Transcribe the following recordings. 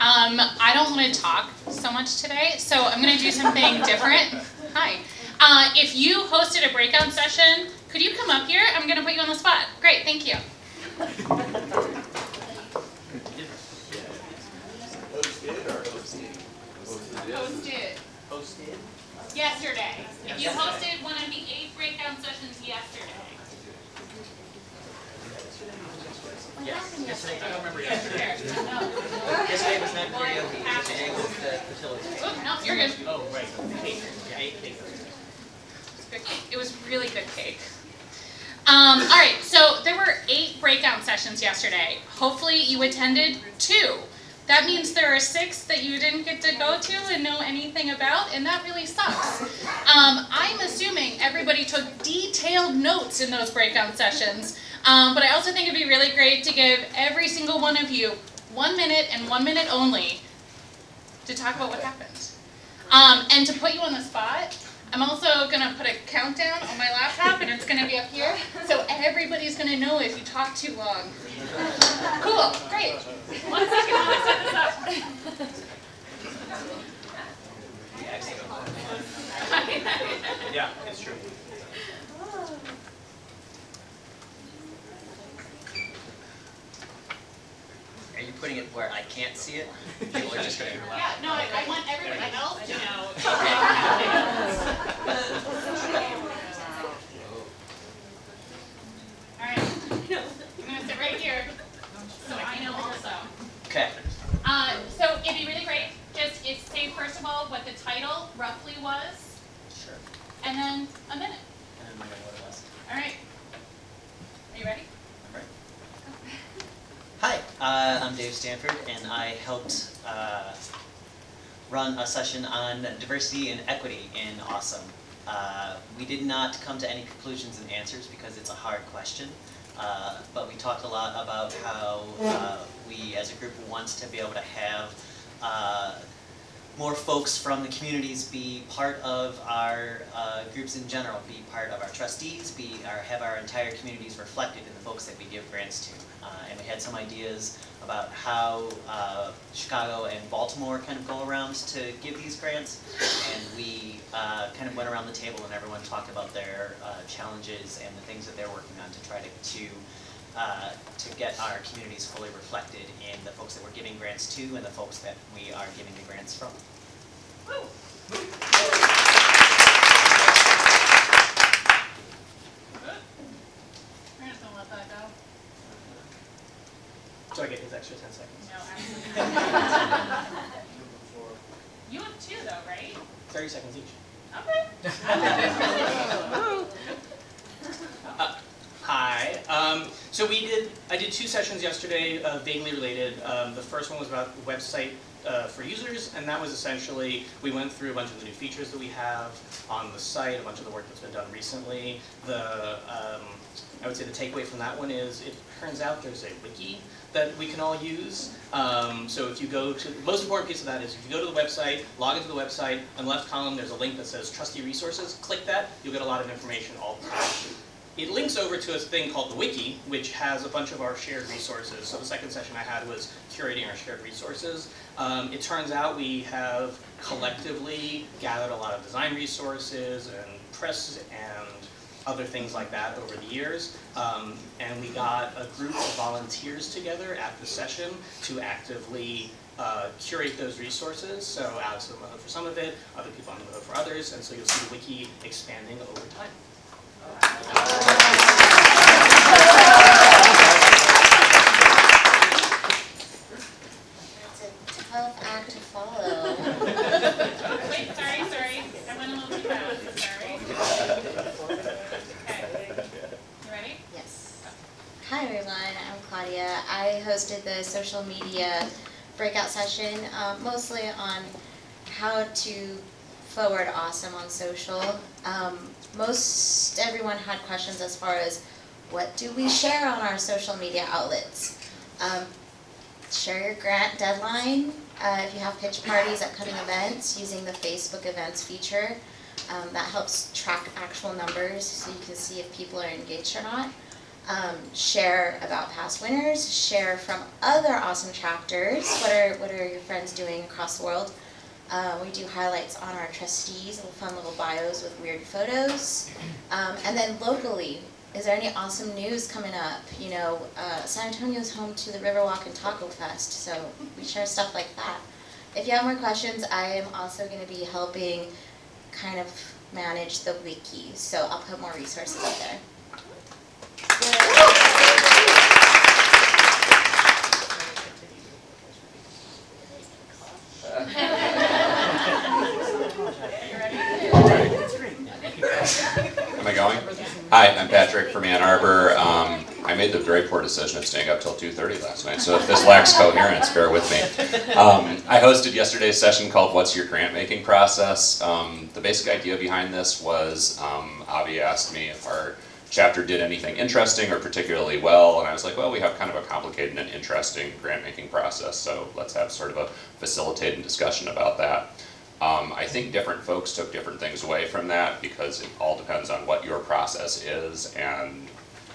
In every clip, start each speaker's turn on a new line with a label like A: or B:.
A: I don't want to talk so much today, so I'm going to do something different. Hi. If you hosted a breakout session, could you come up here? I'm going to put you on the spot. Great, thank you. Hosted. Yesterday. If you hosted one of the 8 breakout sessions yesterday.
B: Yesterday. I don't remember yesterday.
A: No.
B: Yesterday was not karaoke. Today was the facility.
A: Oh, no, you're good.
B: Oh, right. Cake. Yeah, 8 cake.
A: Good cake. It was really good cake. All right, so there were 8 breakout sessions yesterday. Hopefully you attended 2. That means there are 6 that you didn't get to go to and know anything about, and that really sucks. I'm assuming everybody took detailed notes in those breakout sessions, but I also think it'd be really great to give every single one of you 1 minute and 1 minute only to talk about what happened. And to put you on the spot, I'm also going to put a countdown on my laptop, and it's going to be up here, so everybody's going to know if you talk too long. Cool, great. 1 second while I set this up.
B: Yeah, it's true. Are you putting it where I can't see it? People are just going to
A: Yeah, no, I want everybody else to know. All right, I'm going to sit right here so I know also.
B: Okay.
A: So it'd be really great, just say first of all what the title roughly was,
B: Sure.
A: and then a minute.
B: And then what it was.
A: All right. Are you ready?
B: I'm ready. Hi, I'm Dave Stanford, and I helped run a session on diversity and equity in Awesome. We did not come to any conclusions and answers because it's a hard question, but we talked a lot about how we as a group want to be able to have more folks from the communities be part of our groups in general, be part of our trustees, have our entire communities reflected in the folks that we give grants to. And we had some ideas about how Chicago and Baltimore kind of go around to give these grants, and we kind of went around the table and everyone talked about their challenges and the things that they're working on to try to get our communities fully reflected in the folks that we're giving grants to and the folks that we are giving the grants from.
A: Woo. We're just gonna let that go.
B: So I get his extra 10 seconds.
A: No, absolutely. You have 2 though, right?
B: 30 seconds each.
A: Okay.
C: Hi. So I did 2 sessions yesterday, vaguely related. The first one was about the website for users, and that was essentially, we went through a bunch of the new features that we have on the site, a bunch of the work that's been done recently. I would say the takeaway from that one is, it turns out there's a wiki that we can all use. So if you go to, the most important piece of that is if you go to the website, log into the website, on the left column there's a link that says trustee resources. Click that, you'll get a lot of information all the time. It links over to a thing called the wiki, which has a bunch of our shared resources. So the second session I had was curating our shared resources. It turns out we have collectively gathered a lot of design resources and press and other things like that over the years. And we got a group of volunteers together at the session to actively curate those resources. So Alex is on the hook for some of it, other people on the hook for others, and so you'll see the wiki expanding over time.
D: That's a tough act to follow.
A: Wait, sorry. I went a little too fast. Sorry. Okay. You ready?
D: Yes. Hi everyone, I'm Claudia. I hosted the social media breakout session, mostly on how to forward Awesome on social. Most everyone had questions as far as what do we share on our social media outlets. Share your grant deadline. If you have pitch parties, upcoming events, using the Facebook events feature. That helps track actual numbers so you can see if people are engaged or not. share about past winners, share from other awesome chapters. What are your friends doing across the world? We do highlights on our trustees, little fun little bios with weird photos. And then locally, is there any awesome news coming up? You know, San Antonio's home to the Riverwalk and Taco Fest, so we share stuff like that. If you have more questions, I am also going to be helping kind of manage the wiki, so I'll put more resources up there.
E: Am I going? Hi, I'm Patrick from Ann Arbor. I made the very poor decision of staying up till 2:30 last night, so if this lacks coherence, bear with me. I hosted yesterday's session called What's Your Grant Making Process? The basic idea behind this was Avi asked me if our chapter did anything interesting or particularly well, and I was like, well, we have kind of a complicated and interesting grant making process, so let's have sort of a facilitated discussion about that. I think different folks took different things away from that because it all depends on what your process is and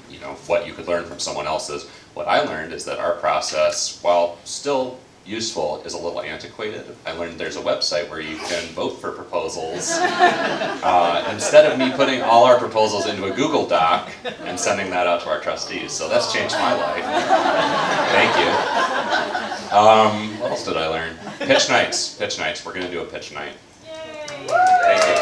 E: you know what you could learn from someone else's. What I learned is that our process, while still useful, is a little antiquated. I learned there's a website where you can vote for proposals. Instead of me putting all our proposals into a Google Doc and sending that out to our trustees. So that's changed my life. Thank you. What else did I learn? Pitch nights. Pitch nights. We're going to do a pitch night. Yay! Thank you.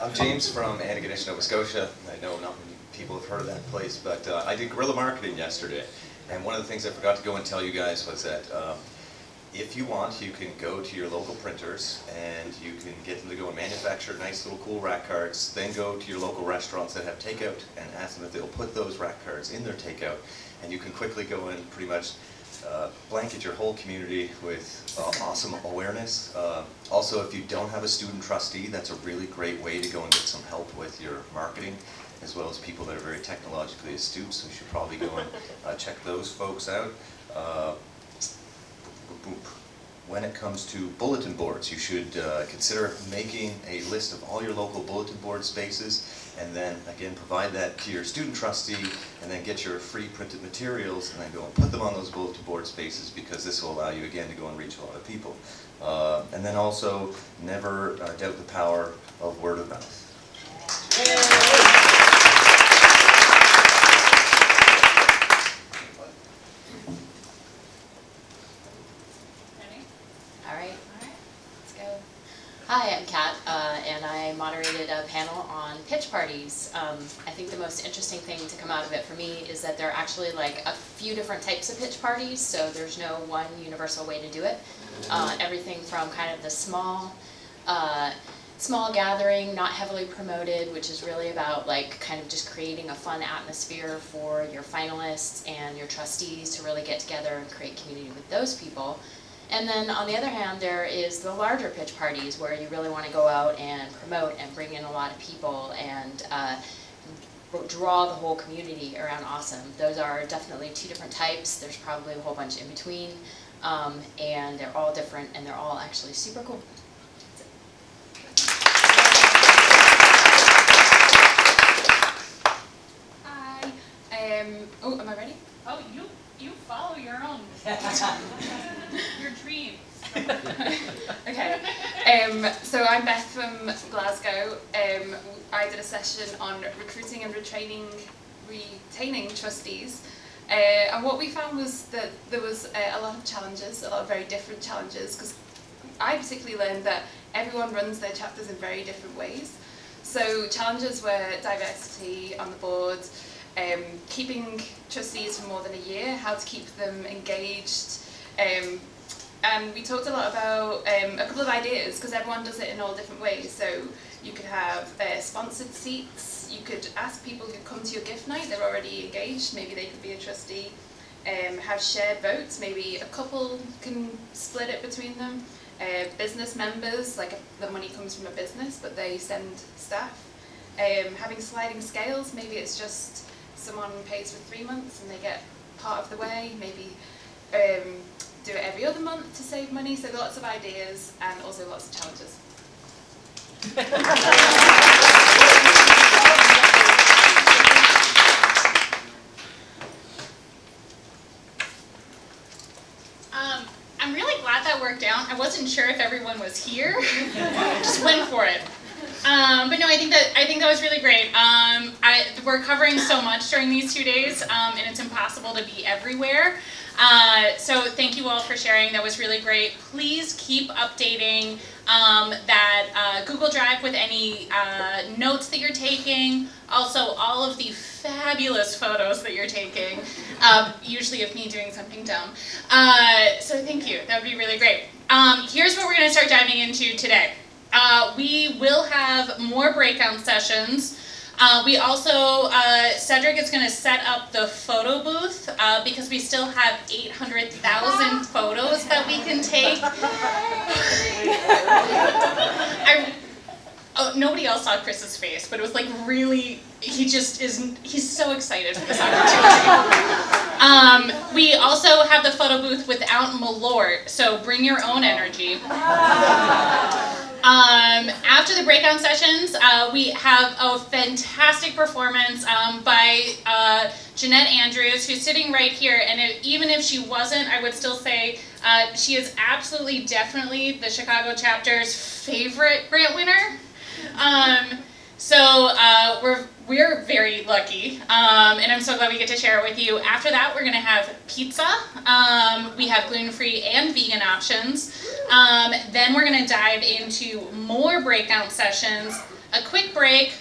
F: I'm James from Antigonish, Nova Scotia. I know not many people have heard of that place, but I did guerrilla marketing yesterday. And one of the things I forgot to go and tell you guys was that if you want, you can go to your local printers and you can get them to go and manufacture nice little cool rack cards, then go to your local restaurants that have takeout and ask them if they'll put those rack cards in their takeout. And you can quickly go and pretty much blanket your whole community with awesome awareness. Also, if you don't have a student trustee, that's a really great way to go and get some help with your marketing, as well as people that are very technologically astute, so you should probably go and check those folks out. When it comes to bulletin boards, you should consider making a list of all your local bulletin board spaces, and then again provide that to your student trustee, and then get your free printed materials and then go and put them on those bulletin board spaces, because this will allow you again to go and reach a lot of people. And then also never doubt the power of word of mouth.
G: Hi, I'm Kat, and I moderated a panel on pitch parties. I think the most interesting thing to come out of it for me is that there are actually like a few different types of pitch parties, so there's no one universal way to do it. Everything from kind of the small gathering, not heavily promoted, which is really about like kind of just creating a fun atmosphere for your finalists and your trustees to really get together and create community with those people. And then on the other hand, there is the larger pitch parties where you really want to go out and promote and bring in a lot of people and draw the whole community around awesome. Those are definitely two different types. There's probably a whole bunch in between, and they're all different and they're all actually super cool.
A: Hi. Oh, am I ready? Oh, you follow your own. Your dreams. Okay. So I'm Beth from Glasgow. I did a session on recruiting and retaining trustees. And what we found was that there was a lot of challenges, a lot of very different challenges, because I particularly learned that everyone runs their chapters in very different ways. So challenges were diversity on the board, keeping trustees for more than a year, how to keep them engaged, and we talked a lot about a couple of ideas, because everyone does it in all different ways. So you could have sponsored seats, you could ask people who come to your gift night, they're already engaged, maybe they could be a trustee, have shared votes, maybe a couple can split it between them, business members, like if the money comes from a business but they send staff, having sliding scales, maybe it's just someone pays for 3 months and they get part of the way, maybe do it every other month to save money. So lots of ideas and also lots of challenges. I'm really glad that worked out. I wasn't sure if everyone was here. Just went for it. But no, I think that was really great. We're covering so much during these 2 days, and it's impossible to be everywhere. So thank you all for sharing. That was really great. Please keep updating that Google Drive with any notes that you're taking. Also, all of the fabulous photos that you're taking, usually of me doing something dumb. So thank you. That would be really great. Here's what we're going to start diving into today. We will have more breakout sessions. We also, Cedric is going to set up the photo booth because we still have 800,000 photos that we can take. Nobody else saw Chris's face, but it was like really, he's so excited for this opportunity. We also have the photo booth without Malort, so bring your own energy. After the breakout sessions, we have a fantastic performance by Jeanette Andrews, who's sitting right here, and even if she wasn't, I would still say she is absolutely, definitely the Chicago chapter's favorite grant winner. So we're very lucky, and I'm so glad we get to share it with you. After that, we're going to have pizza. We have gluten-free and vegan options. Then we're going to dive into more breakout sessions, a quick break.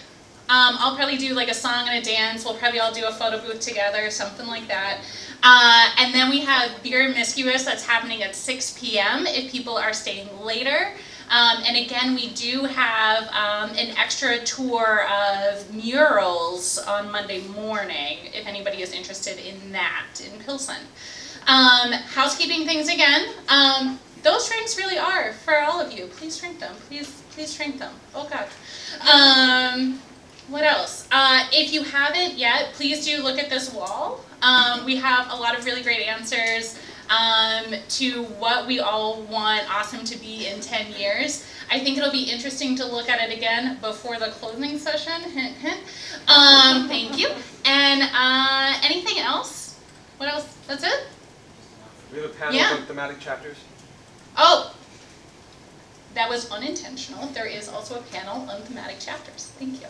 A: I'll probably do like a song and a dance. We'll probably all do a photo booth together, something like that. And then we have Beer and Miscuous that's happening at 6 p.m. if people are staying later. And again, we do have an extra tour of murals on Monday morning, if anybody is interested in that in Pilsen. Housekeeping things again. Those drinks really are for all of you. Please drink them. Please drink them. Oh God. What else? If you haven't yet, please do look at this wall. We have a lot of really great answers to what we all want Awesome to be in 10 years. I think it'll be interesting to look at it again before the closing session. Hint, hint. Thank you. And anything else? What else? That's it?
H: We have a panel of thematic chapters.
A: Oh, that was unintentional. There is also a panel on thematic chapters. Thank you.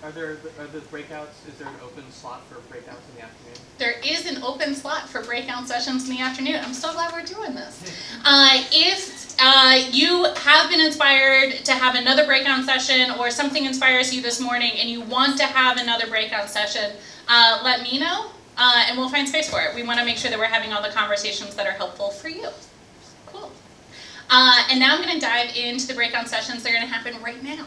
H: Are the breakouts? Is there an open slot for breakouts in the afternoon?
A: There is an open slot for breakout sessions in the afternoon. I'm so glad we're doing this. If you have been inspired to have another breakout session, or something inspires you this morning and you want to have another breakout session, let me know and we'll find space for it. We want to make sure that we're having all the conversations that are helpful for you. Cool. And now I'm going to dive into the breakout sessions that are going to happen right now.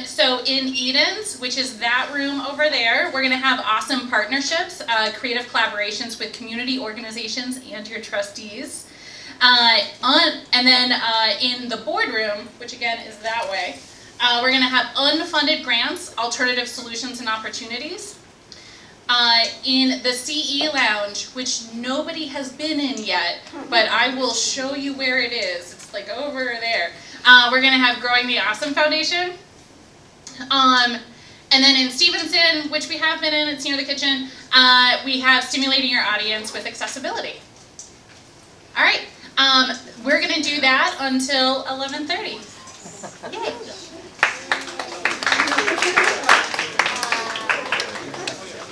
A: So in Eden's, which is that room over there, we're going to have awesome partnerships, creative collaborations with community organizations and your trustees. And then in the boardroom, which again is that way, we're going to have unfunded grants, alternative solutions and opportunities. In the CE Lounge, which nobody has been in yet, but I will show you where it is. It's like over there. We're going to have Growing the Awesome Foundation. And then in Stevenson, which we have been in, it's near the kitchen, we have Stimulating Your Audience with Accessibility. All right, we're going to do that until 11:30. Yay.